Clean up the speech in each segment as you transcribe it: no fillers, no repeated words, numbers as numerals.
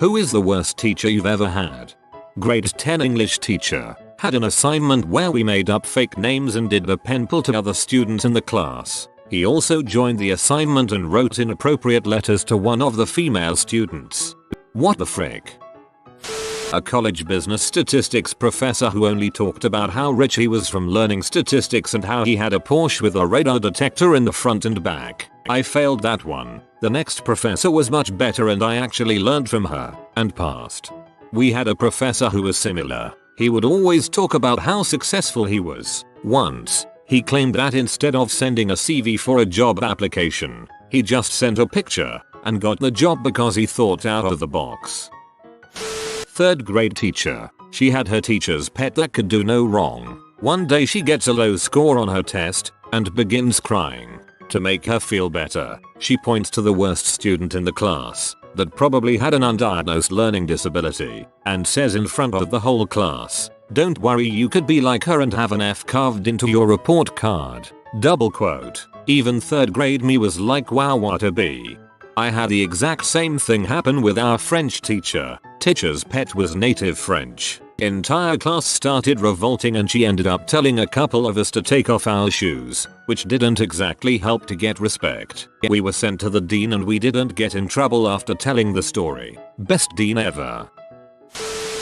Who is the worst teacher you've ever had? Grade 10 English teacher. Had an assignment where we made up fake names and did a pen pull to other students in the class. He also joined the assignment and wrote inappropriate letters to one of the female students. What the frick? A college business statistics professor who only talked about how rich he was from learning statistics and how he had a Porsche with a radar detector in the front and back. I failed that one. The next professor was much better and I actually learned from her and passed. We had a professor who was similar. He would always talk about how successful he was. Once, he claimed that instead of sending a CV for a job application, he just sent a picture and got the job because he thought out of the box. 3rd grade teacher. She had her teacher's pet that could do no wrong. One day she gets a low score on her test and begins crying. To make her feel better, she points to the worst student in the class that probably had an undiagnosed learning disability and says in front of the whole class, "Don't worry, you could be like her and have an F carved into your report card." Double quote. Even 3rd grade me was like, wow, what a bee. I had the exact same thing happen with our French teacher. Teacher's pet was native French. Entire class started revolting and she ended up telling a couple of us to take off our shoes, which didn't exactly help to get respect. We were sent to the dean and we didn't get in trouble after telling the story. Best dean ever.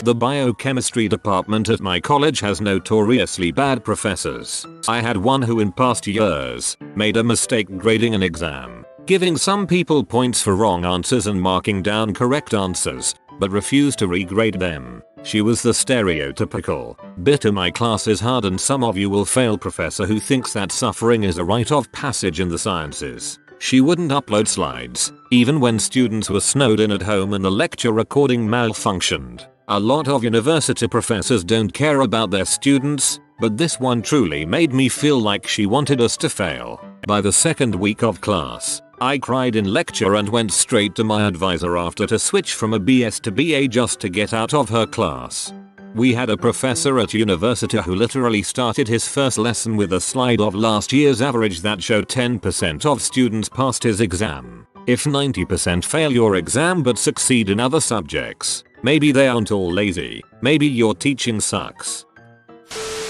The biochemistry department at my college has notoriously bad professors. I had one who in past years made a mistake grading an exam, giving some people points for wrong answers and marking down correct answers, but refused to regrade them. She was the stereotypical, bitter my class is hard and some of you will fail professor who thinks that suffering is a rite of passage in the sciences. She wouldn't upload slides, even when students were snowed in at home and the lecture recording malfunctioned. A lot of university professors don't care about their students, but this one truly made me feel like she wanted us to fail. By the 2nd week of class, I cried in lecture and went straight to my advisor after to switch from a BS to BA just to get out of her class. We had a professor at university who literally started his first lesson with a slide of last year's average that showed 10% of students passed his exam. If 90% fail your exam but succeed in other subjects, maybe they aren't all lazy, maybe your teaching sucks.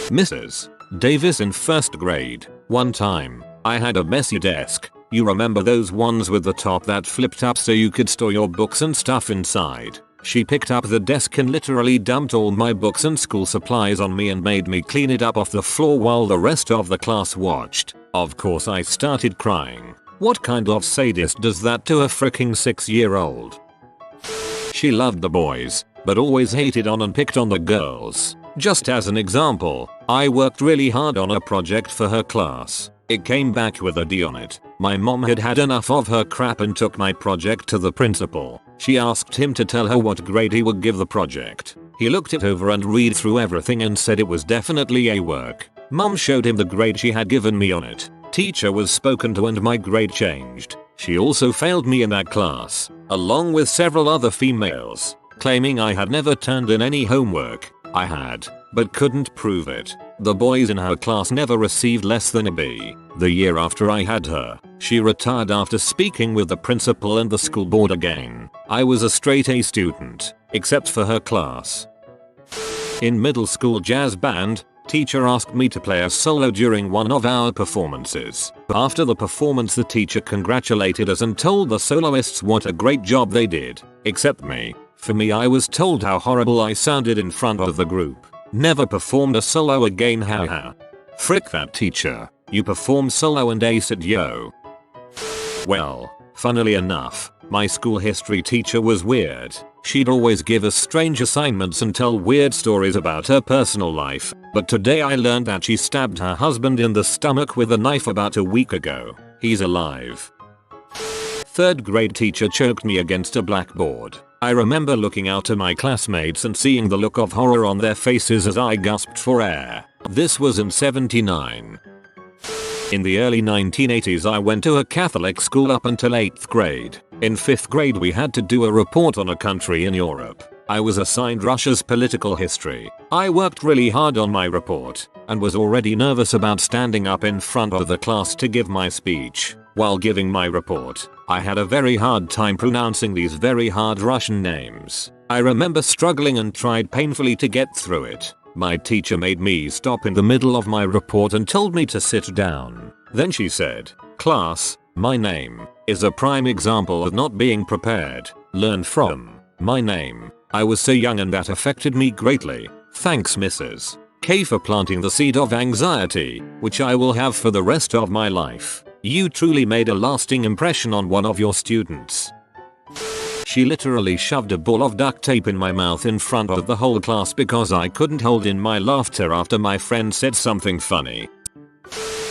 Mrs. Davis in 1st grade. One time, I had a messy desk. You remember those ones with the top that flipped up so you could store your books and stuff inside? She picked up the desk and literally dumped all my books and school supplies on me and made me clean it up off the floor while the rest of the class watched. Of course I started crying. What kind of sadist does that to a freaking 6-year-old? She loved the boys, but always hated on and picked on the girls. Just as an example, I worked really hard on a project for her class. It came back with a D on it. My mom had had enough of her crap and took my project to the principal. She asked him to tell her what grade he would give the project. He looked it over and read through everything and said it was definitely A work. Mom showed him the grade she had given me on it. Teacher was spoken to and my grade changed. She also failed me in that class, along with several other females, claiming I had never turned in any homework. I had, but couldn't prove it. The boys in her class never received less than a B. The year after I had her, she retired after speaking with the principal and the school board again. I was a straight A student, except for her class. In middle school jazz band, teacher asked me to play a solo during one of our performances. After the performance the teacher congratulated us and told the soloists what a great job they did, except me. For me I was told how horrible I sounded in front of the group. Never performed a solo again, haha. Frick that teacher. You performed solo and aced yo. Well, funnily enough, my school history teacher was weird. She'd always give us strange assignments and tell weird stories about her personal life, but today I learned that she stabbed her husband in the stomach with a knife about a week ago. He's alive. 3rd grade teacher choked me against a blackboard. I remember looking out at my classmates and seeing the look of horror on their faces as I gasped for air. This was in '79. In the early 1980s I went to a Catholic school up until 8th grade. In 5th grade we had to do a report on a country in Europe. I was assigned Russia's political history. I worked really hard on my report and was already nervous about standing up in front of the class to give my speech. While giving my report, I had a very hard time pronouncing these very hard Russian names. I remember struggling and tried painfully to get through it. My teacher made me stop in the middle of my report and told me to sit down. Then she said, "Class, my name is a prime example of not being prepared. Learn from my name. I was so young and that affected me greatly. Thanks Mrs. K for planting the seed of anxiety, which I will have for the rest of my life. You truly made a lasting impression on one of your students." She literally shoved a ball of duct tape in my mouth in front of the whole class because I couldn't hold in my laughter after my friend said something funny.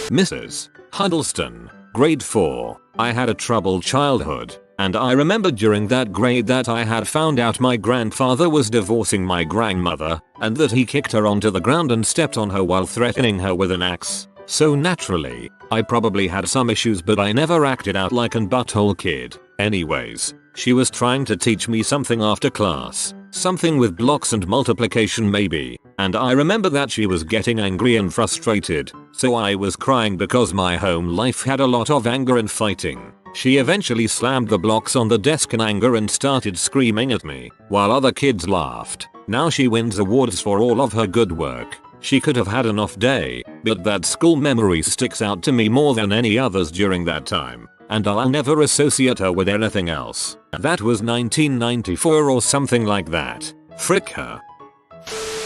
Mrs. Huddleston, grade 4. I had a troubled childhood, and I remember during that grade that I had found out my grandfather was divorcing my grandmother, and that he kicked her onto the ground and stepped on her while threatening her with an axe. So naturally, I probably had some issues, but I never acted out like an butthole kid. Anyways, she was trying to teach me something after class. Something with blocks and multiplication maybe, and I remember that she was getting angry and frustrated, so I was crying because my home life had a lot of anger and fighting. She eventually slammed the blocks on the desk in anger and started screaming at me, while other kids laughed. Now she wins awards for all of her good work. She could have had an off day, but that school memory sticks out to me more than any others during that time, and I'll never associate her with anything else. That was 1994 or something like that. Frick her.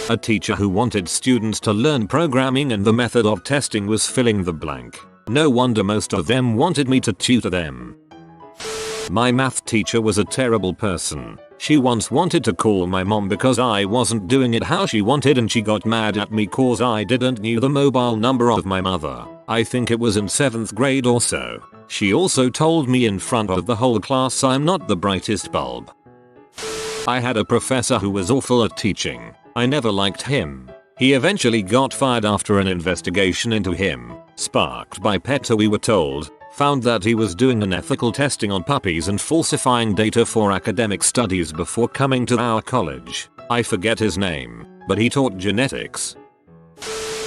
A teacher who wanted students to learn programming and the method of testing was filling the blank. No wonder most of them wanted me to tutor them. My math teacher was a terrible person. She once wanted to call my mom because I wasn't doing it how she wanted, and she got mad at me cause I didn't knew the mobile number of my mother. I think it was in 7th grade or so. She also told me in front of the whole class I'm not the brightest bulb. I had a professor who was awful at teaching. I never liked him. He eventually got fired after an investigation into him, sparked by PETA we were told, found that he was doing unethical testing on puppies and falsifying data for academic studies before coming to our college. I forget his name, but he taught genetics.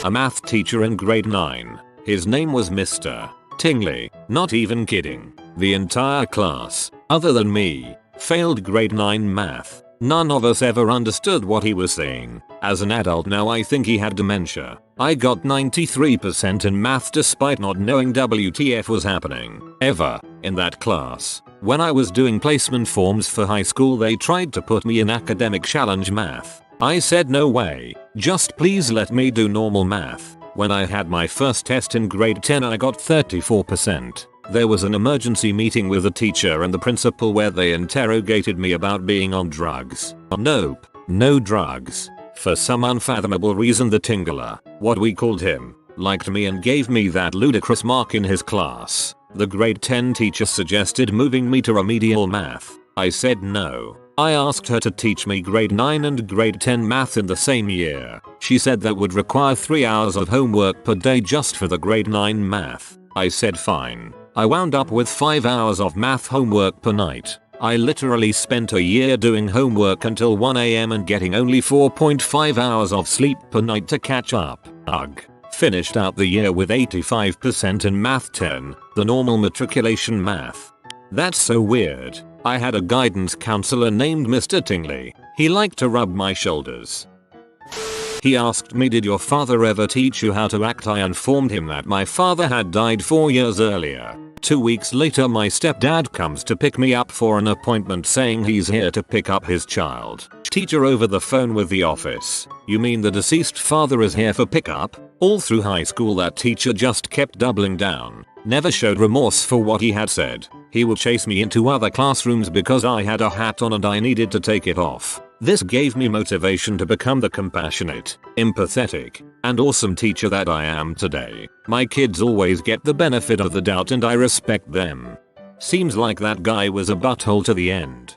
A math teacher in grade 9. His name was Mr. Tingley. Not even kidding. The entire class, other than me, failed grade 9 math. None of us ever understood what he was saying. As an adult now I think he had dementia. I got 93% in math despite not knowing WTF was happening ever in that class. When I was doing placement forms for high school they tried to put me in academic challenge math. I said no way, just please let me do normal math. When I had my first test in grade 10 I got 34%. There was an emergency meeting with the teacher and the principal where they interrogated me about being on drugs. Nope, no drugs. For some unfathomable reason the Tingler, what we called him, liked me and gave me that ludicrous mark in his class. The grade 10 teacher suggested moving me to remedial math. I said no. I asked her to teach me grade 9 and grade 10 math in the same year. She said that would require 3 hours of homework per day just for the grade 9 math. I said fine. I wound up with 5 hours of math homework per night. I literally spent a year doing homework until 1 AM and getting only 4.5 hours of sleep per night to catch up. Ugh. Finished out the year with 85% in math 10, the normal matriculation math. That's so weird. I had a guidance counselor named Mr. Tingley. He liked to rub my shoulders. He asked me, did your father ever teach you how to act? I informed him that my father had died 4 years earlier. 2 weeks later my stepdad comes to pick me up for an appointment saying he's here to pick up his child. Teacher over the phone with the office. You mean the deceased father is here for pickup? All through high school that teacher just kept doubling down. Never showed remorse for what he had said. He would chase me into other classrooms because I had a hat on and I needed to take it off. This gave me motivation to become the compassionate, empathetic, and awesome teacher that I am today. My kids always get the benefit of the doubt and I respect them. Seems like that guy was a butthole to the end.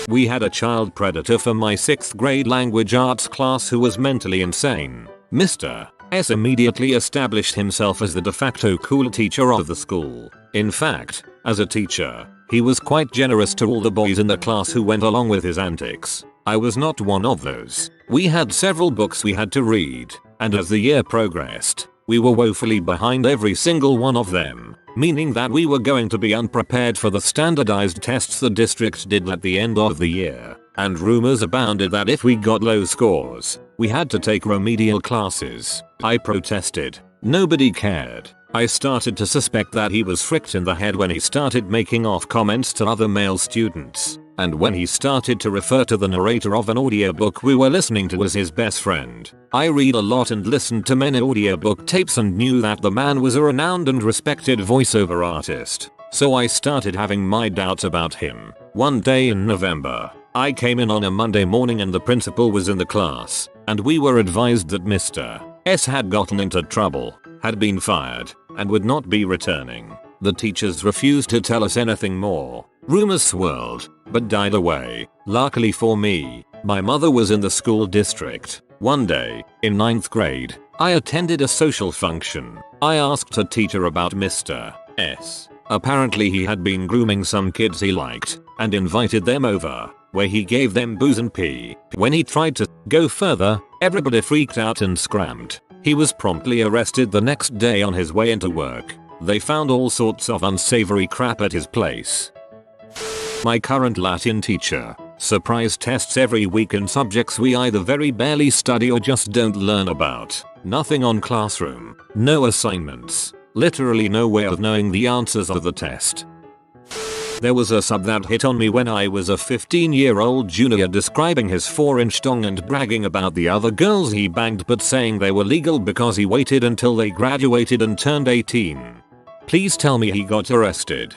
We had a child predator for my 6th grade language arts class who was mentally insane. Mr. S immediately established himself as the de facto cool teacher of the school. In fact, as a teacher, he was quite generous to all the boys in the class who went along with his antics. I was not one of those. We had several books we had to read, and as the year progressed, We were woefully behind every single one of them, meaning that we were going to be unprepared for the standardized tests the district did at the end of the year, and rumors abounded that if we got low scores, we had to take remedial classes. I protested. Nobody cared. I started to suspect that he was fricked in the head when he started making off comments to other male students, and when he started to refer to the narrator of an audiobook we were listening to as his best friend. I read a lot and listened to many audiobook tapes and knew that the man was a renowned and respected voiceover artist, so I started having my doubts about him. One day in November, I came in on a Monday morning and the principal was in the class, and we were advised that Mr. S had gotten into trouble, had been fired, and would not be returning. The teachers refused to tell us anything more. Rumors swirled, but died away. Luckily for me, my mother was in the school district. One day, in 9th grade, I attended a social function. I asked a teacher about Mr. S. Apparently he had been grooming some kids he liked, and invited them over, where he gave them booze and pee. When he tried to go further, everybody freaked out and scrammed. He was promptly arrested the next day on his way into work. They found all sorts of unsavory crap at his place. My current Latin teacher. Surprise tests every week in subjects we either very barely study or just don't learn about. Nothing on classroom. No assignments. Literally no way of knowing the answers of the test. There was a sub that hit on me when I was a 15-year-old junior describing his 4-inch dong and bragging about the other girls he banged but saying they were legal because he waited until they graduated and turned 18. Please tell me he got arrested.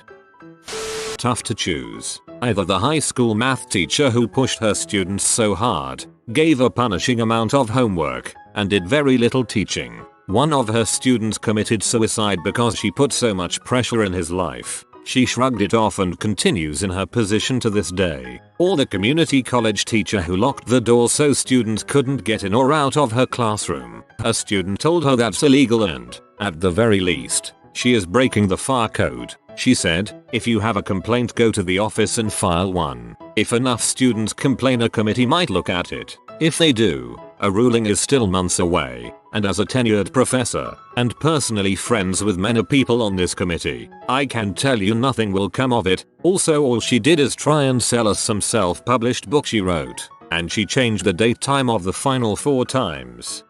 Tough to choose. Either the high school math teacher who pushed her students so hard, gave a punishing amount of homework, and did very little teaching. One of her students committed suicide because she put so much pressure in his life. She shrugged it off and continues in her position to this day. Or the community college teacher who locked the door so students couldn't get in or out of her classroom. A student told her that's illegal and, at the very least, she is breaking the FAR code. She said, if you have a complaint go to the office and file one. If enough students complain a committee might look at it. If they do, a ruling is still months away, and as a tenured professor, and personally friends with many people on this committee, I can tell you nothing will come of it. Also all she did is try and sell us some self-published book she wrote, and she changed the date time of the final 4 times.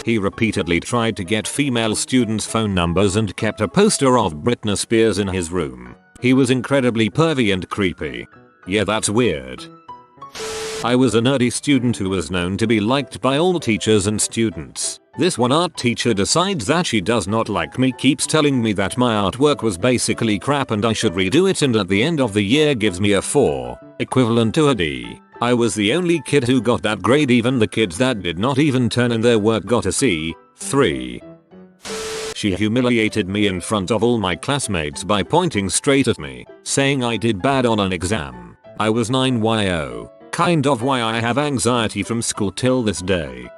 He repeatedly tried to get female students' phone numbers and kept a poster of Britney Spears in his room. He was incredibly pervy and creepy. Yeah, that's weird. I was a nerdy student who was known to be liked by all teachers and students. This one art teacher decides that she does not like me, keeps telling me that my artwork was basically crap and I should redo it, and at the end of the year gives me a 4, equivalent to a D. I was the only kid who got that grade. Even the kids that did not even turn in their work got a C, 3. She humiliated me in front of all my classmates by pointing straight at me, saying I did bad on an exam. I was 9yo. Kind of why I have anxiety from school till this day.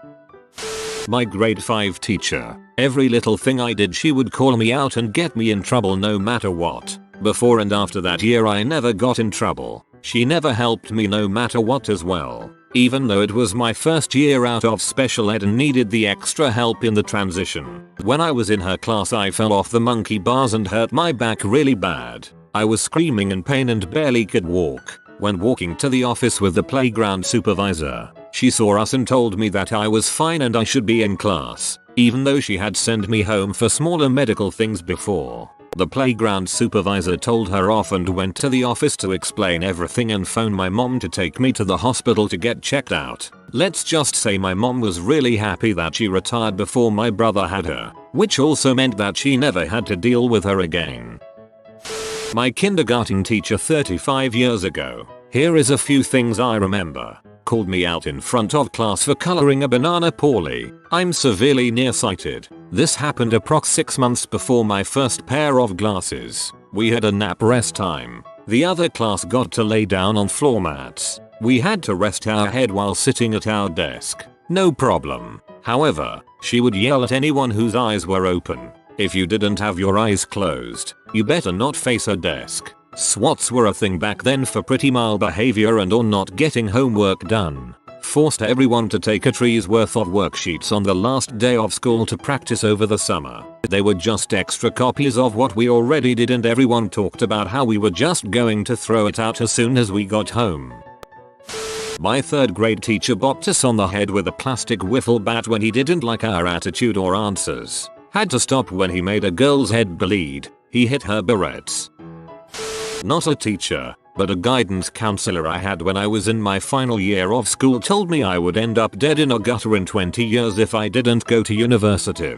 My grade 5 teacher. Every little thing I did she would call me out and get me in trouble no matter what. Before and after that year I never got in trouble. She never helped me no matter what as well. Even though it was my first year out of special ed and needed the extra help in the transition. When I was in her class I fell off the monkey bars and hurt my back really bad. I was screaming in pain and barely could walk. When walking to the office with the playground supervisor, she saw us and told me that I was fine and I should be in class, even though she had sent me home for smaller medical things before. The playground supervisor told her off and went to the office to explain everything and phone my mom to take me to the hospital to get checked out. Let's just say my mom was really happy that she retired before my brother had her, which also meant that she never had to deal with her again. My kindergarten teacher 35 years ago. Here is a few things I remember. Called me out in front of class for coloring a banana poorly. I'm severely nearsighted. This happened approx 6 months before my first pair of glasses. We had a nap rest time. The other class got to lay down on floor mats. We had to rest our head while sitting at our desk. No problem. However, she would yell at anyone whose eyes were open. If you didn't have your eyes closed, you better not face her desk. SWATs were a thing back then for pretty mild behavior and or not getting homework dun. Forced everyone to take a tree's worth of worksheets on the last day of school to practice over the summer. They were just extra copies of what we already did, and everyone talked about how we were just going to throw it out as soon as we got home. My 3rd grade teacher bopped us on the head with a plastic wiffle bat when he didn't like our attitude or answers. Had to stop when he made a girl's head bleed. He hit her barrettes. Not a teacher, but a guidance counselor I had when I was in my final year of school told me I would end up dead in a gutter in 20 years if I didn't go to university.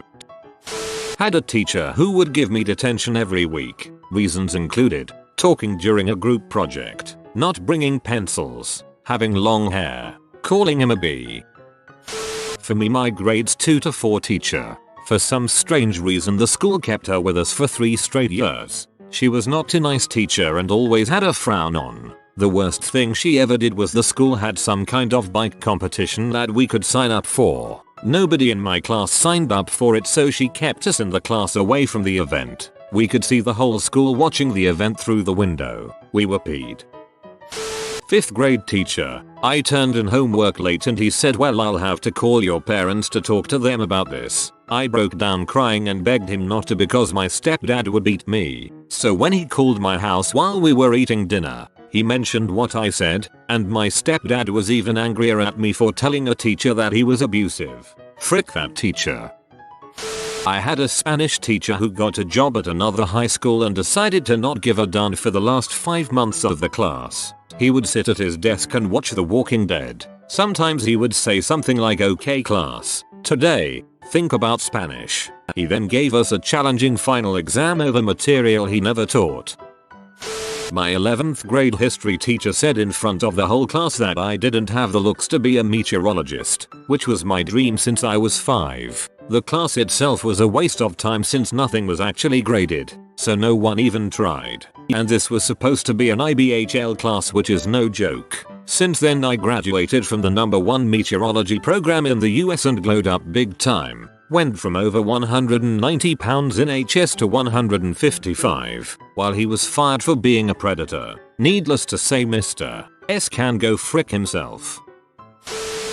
Had a teacher who would give me detention every week. Reasons included talking during a group project, not bringing pencils, having long hair, calling him a bee. For me, my grades 2 to 4 teacher. For some strange reason the school kept her with us for 3 straight years. She was not a nice teacher and always had a frown on. The worst thing she ever did was the school had some kind of bike competition that we could sign up for. Nobody in my class signed up for it, so she kept us in the class away from the event. We could see the whole school watching the event through the window. We were peed. 5th grade teacher. I turned in homework late and he said, well, I'll have to call your parents to talk to them about this. I broke down crying and begged him not to because my stepdad would beat me. So when he called my house while we were eating dinner, he mentioned what I said, and my stepdad was even angrier at me for telling a teacher that he was abusive. Frick that teacher. I had a Spanish teacher who got a job at another high school and decided to not give a darn for the last 5 months of the class. He would sit at his desk and watch The Walking Dead. Sometimes he would say something like, okay class, today, think about Spanish. He then gave us a challenging final exam over material he never taught. My 11th grade history teacher said in front of the whole class that I didn't have the looks to be a meteorologist, which was my dream since I was 5. The class itself was a waste of time since nothing was actually graded, so no one even tried. And this was supposed to be an IBHL class, which is no joke. Since then I graduated from the #1 meteorology program in the US and glowed up big time. Went from over 190 pounds in HS to 155, while he was fired for being a predator. Needless to say, Mr. S can go frick himself.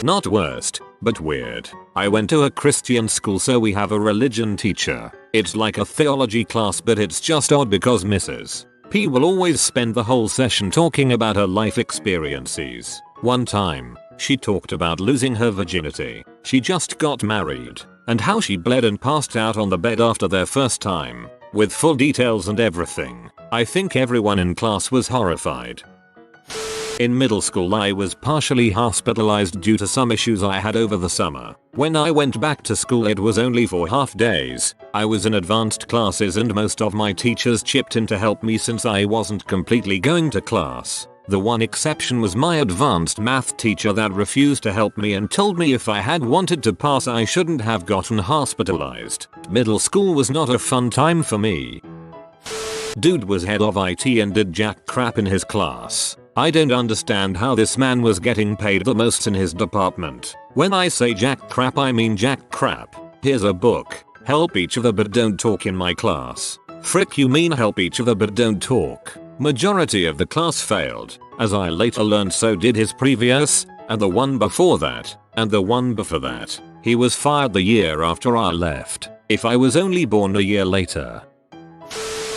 Not worst, but weird. I went to a Christian school, so we have a religion teacher. It's like a theology class, but it's just odd because Mrs. P will always spend the whole session talking about her life experiences. One time, she talked about losing her virginity. She just got married, and how she bled and passed out on the bed after their first time, with full details and everything. I think everyone in class was horrified. In middle school I was partially hospitalized due to some issues I had over the summer. When I went back to school it was only for half days. I was in advanced classes and most of my teachers chipped in to help me since I wasn't completely going to class. The one exception was my advanced math teacher that refused to help me and told me if I had wanted to pass I shouldn't have gotten hospitalized. Middle school was not a fun time for me. Dude was head of IT and did jack crap in his class. I don't understand how this man was getting paid the most in his department. When I say jack crap I mean jack crap. Here's a book. Help each other but don't talk in my class. Frick, you mean help each other but don't talk. Majority of the class failed. As I later learned, so did his previous, and the one before that, and the one before that. He was fired the year after I left. If I was only born a year later.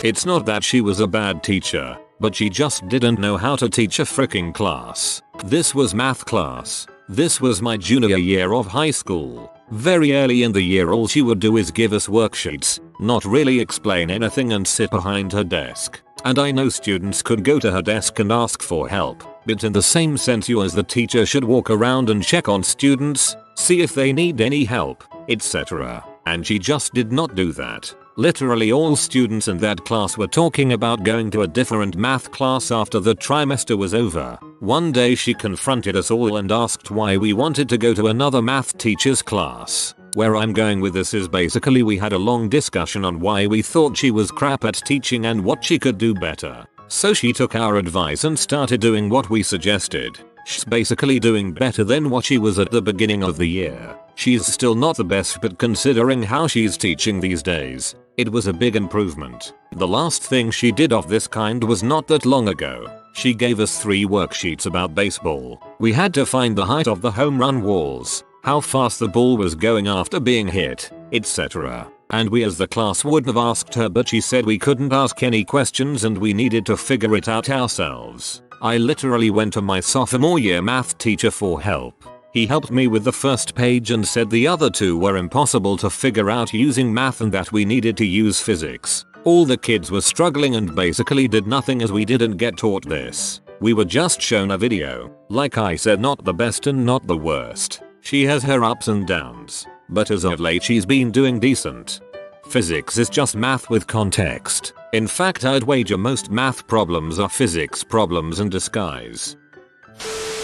It's not that she was a bad teacher, but she just didn't know how to teach a freaking class. This was math class. This was my junior year of high school. Very early in the year all she would do is give us worksheets, not really explain anything and sit behind her desk. And I know students could go to her desk and ask for help, but in the same sense you as the teacher should walk around and check on students, see if they need any help, etc. And she just did not do that. Literally all students in that class were talking about going to a different math class after the trimester was over. One day she confronted us all and asked why we wanted to go to another math teacher's class. Where I'm going with this is basically we had a long discussion on why we thought she was crap at teaching and what she could do better. So she took our advice and started doing what we suggested. She's basically doing better than what she was at the beginning of the year. She's still not the best, but considering how she's teaching these days, it was a big improvement. The last thing she did of this kind was not that long ago. She gave us 3 worksheets about baseball. We had to find the height of the home run walls, how fast the ball was going after being hit, etc. And we as the class would have asked her, but she said we couldn't ask any questions and we needed to figure it out ourselves. I literally went to my sophomore year math teacher for help. He helped me with the first page and said the other 2 were impossible to figure out using math and that we needed to use physics. All the kids were struggling and basically did nothing as we didn't get taught this. We were just shown a video. Like I said, not the best and not the worst. She has her ups and downs, but as of late she's been doing decent. Physics is just math with context. In fact, I'd wager most math problems are physics problems in disguise.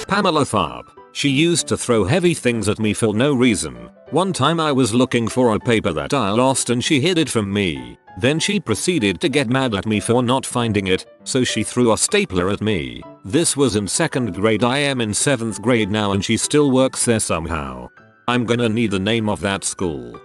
Pamela Tharp. She used to throw heavy things at me for no reason. One time I was looking for a paper that I lost and she hid it from me. Then she proceeded to get mad at me for not finding it, so she threw a stapler at me. This was in 2nd grade. I am in 7th grade now and she still works there somehow. I'm gonna need the name of that school.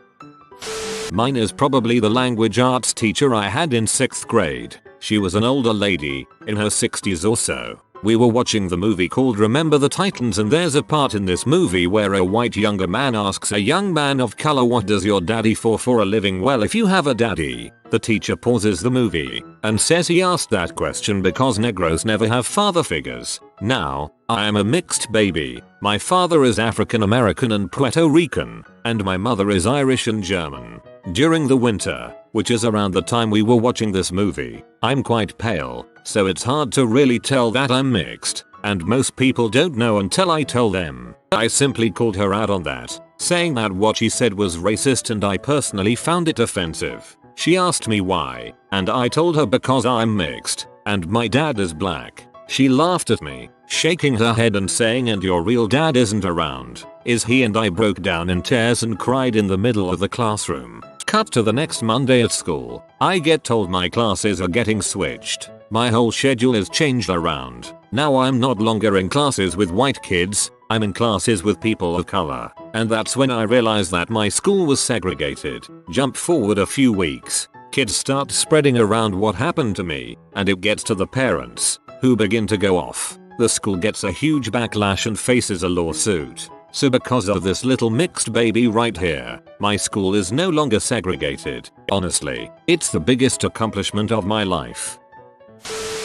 Mine is probably the language arts teacher I had in 6th grade. She was an older lady, in her 60s or so. We were watching the movie called Remember the Titans, and there's a part in this movie where a white younger man asks a young man of color, what does your daddy for a living? Well, if you have a daddy. The teacher pauses the movie and says he asked that question because Negros never have father figures. Now, I am a mixed baby. My father is African American and Puerto Rican, and my mother is Irish and German. During the winter, which is around the time we were watching this movie, I'm quite pale, so it's hard to really tell that I'm mixed, and most people don't know until I tell them. I simply called her out on that, saying that what she said was racist and I personally found it offensive. She asked me why, and I told her because I'm mixed, and my dad is black. She laughed at me, shaking her head and saying, and your real dad isn't around, is he? And I broke down in tears and cried in the middle of the classroom. Cut to the next Monday at school. I get told my classes are getting switched. My whole schedule is changed around. Now I'm not longer in classes with white kids, I'm in classes with people of color. And that's when I realized that my school was segregated. Jump forward a few weeks. Kids start spreading around what happened to me, and it gets to the parents, who begin to go off. The school gets a huge backlash and faces a lawsuit. So because of this little mixed baby right here, my school is no longer segregated. Honestly, it's the biggest accomplishment of my life.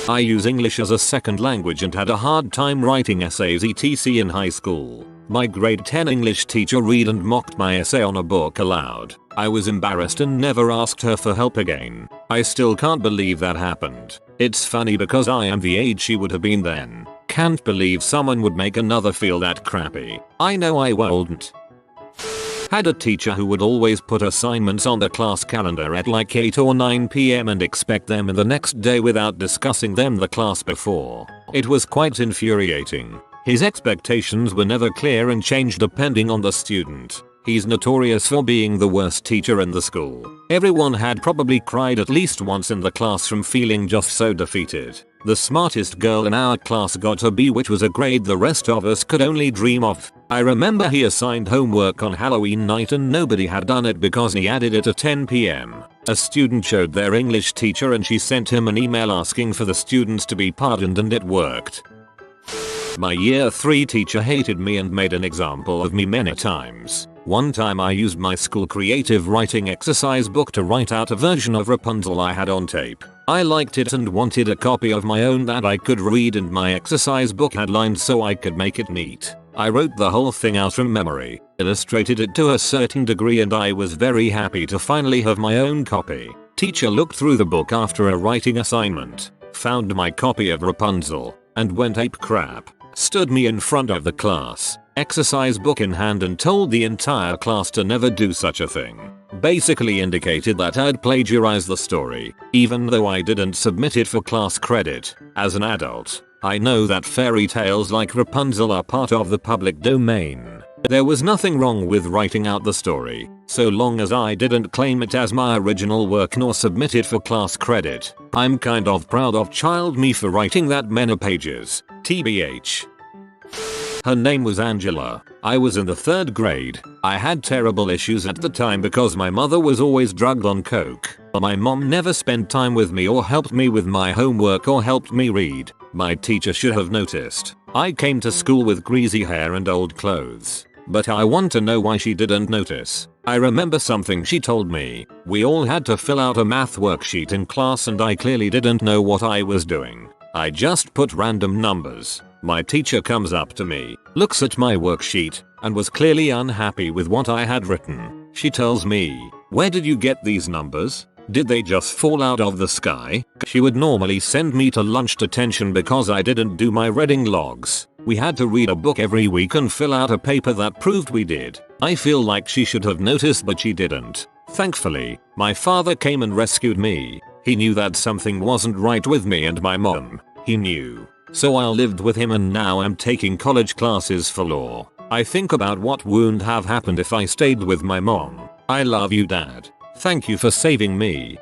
I use English as a second language and had a hard time writing essays etc. in high school. My grade 10 English teacher read and mocked my essay on a book aloud. I was embarrassed and never asked her for help again. I still can't believe that happened. It's funny because I am the age she would have been then. Can't believe someone would make another feel that crappy. I know I wouldn't. Had a teacher who would always put assignments on the class calendar at like 8 or 9 PM and expect them in the next day without discussing them the class before. It was quite infuriating. His expectations were never clear and changed depending on the student. He's notorious for being the worst teacher in the school. Everyone had probably cried at least once in the class from feeling just so defeated. The smartest girl in our class got a B, which was a grade the rest of us could only dream of. I remember he assigned homework on Halloween night and nobody had done it because he added it at 10 PM. A student showed their English teacher and she sent him an email asking for the students to be pardoned, and it worked. My year 3 teacher hated me and made an example of me many times. One time I used my school creative writing exercise book to write out a version of Rapunzel I had on tape. I liked it and wanted a copy of my own that I could read, and my exercise book had lines so I could make it neat. I wrote the whole thing out from memory, illustrated it to a certain degree, and I was very happy to finally have my own copy. Teacher looked through the book after a writing assignment, found my copy of Rapunzel, and went ape crap. Stood me in front of the class, exercise book in hand, and told the entire class to never do such a thing. Basically indicated that I'd plagiarized the story, even though I didn't submit it for class credit. As an adult, I know that fairy tales like Rapunzel are part of the public domain. There was nothing wrong with writing out the story, so long as I didn't claim it as my original work nor submit it for class credit. I'm kind of proud of child me for writing that many pages, TBH. Her name was Angela. I was in the 3rd grade. I had terrible issues at the time because my mother was always drugged on coke. My mom never spent time with me or helped me with my homework or helped me read. My teacher should have noticed. I came to school with greasy hair and old clothes. But I want to know why she didn't notice. I remember something she told me. We all had to fill out a math worksheet in class and I clearly didn't know what I was doing. I just put random numbers. My teacher comes up to me, looks at my worksheet, and was clearly unhappy with what I had written. She tells me, "Where did you get these numbers? Did they just fall out of the sky?" She would normally send me to lunch detention because I didn't do my reading logs. We had to read a book every week and fill out a paper that proved we did. I feel like she should have noticed but she didn't. Thankfully, my father came and rescued me. He knew that something wasn't right with me and my mom. He knew. So I lived with him and now I'm taking college classes for law. I think about what would have happened if I stayed with my mom. I love you, Dad. Thank you for saving me.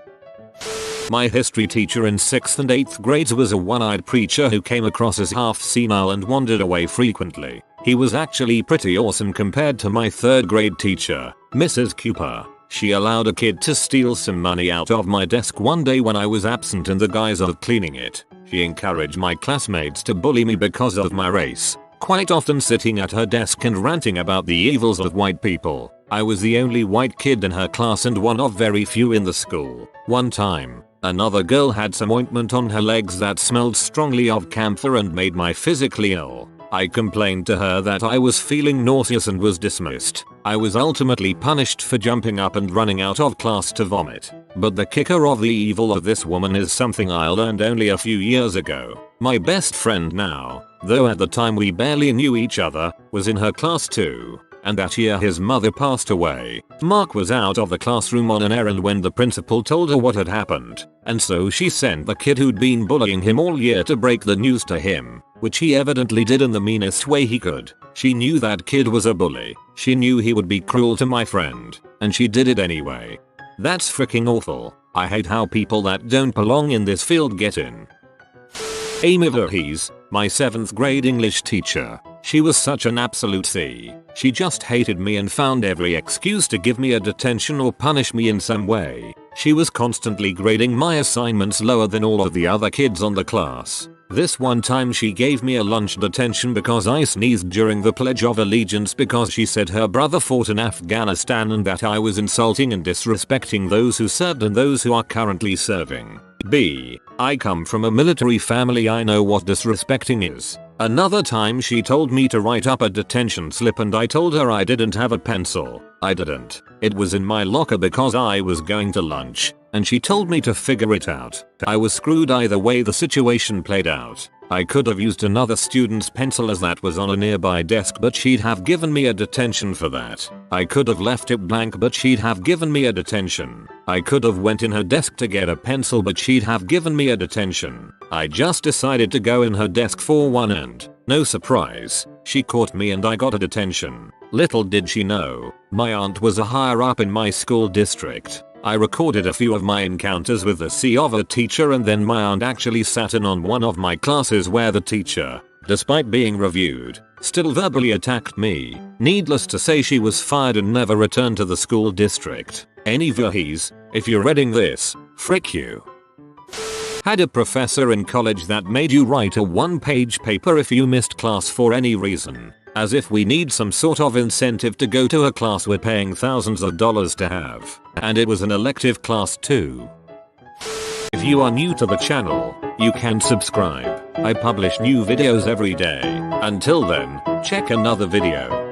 My history teacher in 6th and 8th grades was a one-eyed preacher who came across as half senile and wandered away frequently. He was actually pretty awesome compared to my 3rd grade teacher, Mrs. Cooper. She allowed a kid to steal some money out of my desk one day when I was absent in the guise of cleaning it. She encouraged my classmates to bully me because of my race, quite often sitting at her desk and ranting about the evils of white people. I was the only white kid in her class and one of very few in the school. One time, another girl had some ointment on her legs that smelled strongly of camphor and made me physically ill. I complained to her that I was feeling nauseous and was dismissed. I was ultimately punished for jumping up and running out of class to vomit. But the kicker of the evil of this woman is something I learned only a few years ago. My best friend now, though at the time we barely knew each other, was in her class too. And that year his mother passed away. Mark was out of the classroom on an errand when the principal told her what had happened. And so she sent the kid who'd been bullying him all year to break the news to him, which he evidently did in the meanest way he could. She knew that kid was a bully. She knew he would be cruel to my friend. And she did it anyway. That's freaking awful. I hate how people that don't belong in this field get in. Amy Voorhees, my 7th grade English teacher. She was such an absolute C. She just hated me and found every excuse to give me a detention or punish me in some way. She was constantly grading my assignments lower than all of the other kids on the class. This one time she gave me a lunch detention because I sneezed during the Pledge of Allegiance because she said her brother fought in Afghanistan and that I was insulting and disrespecting those who served and those who are currently serving. B. I come from a military family. I know what disrespecting is. Another time she told me to write up a detention slip and I told her I didn't have a pencil. I didn't. It was in my locker because I was going to lunch, and she told me to figure it out. I was screwed either way the situation played out. I could have used another student's pencil as that was on a nearby desk but she'd have given me a detention for that. I could have left it blank but she'd have given me a detention. I could have went in her desk to get a pencil but she'd have given me a detention. I just decided to go in her desk for one and, no surprise, she caught me and I got a detention. Little did she know, my aunt was a higher up in my school district. I recorded a few of my encounters with the C of a teacher and then my aunt actually sat in on one of my classes where the teacher, despite being reviewed, still verbally attacked me. Needless to say she was fired and never returned to the school district. Any Voorhees, if you're reading this, frick you. Had a professor in college that made you write a one-page paper if you missed class for any reason. As if we need some sort of incentive to go to a class we're paying thousands of dollars to have. And it was an elective class too. If you are new to the channel, you can subscribe. I publish new videos every day. Until then, check another video.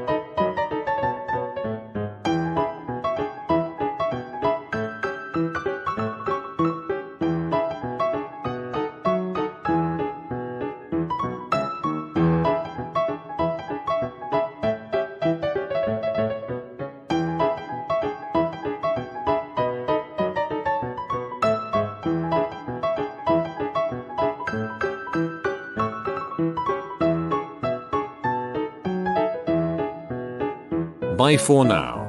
Bye for now.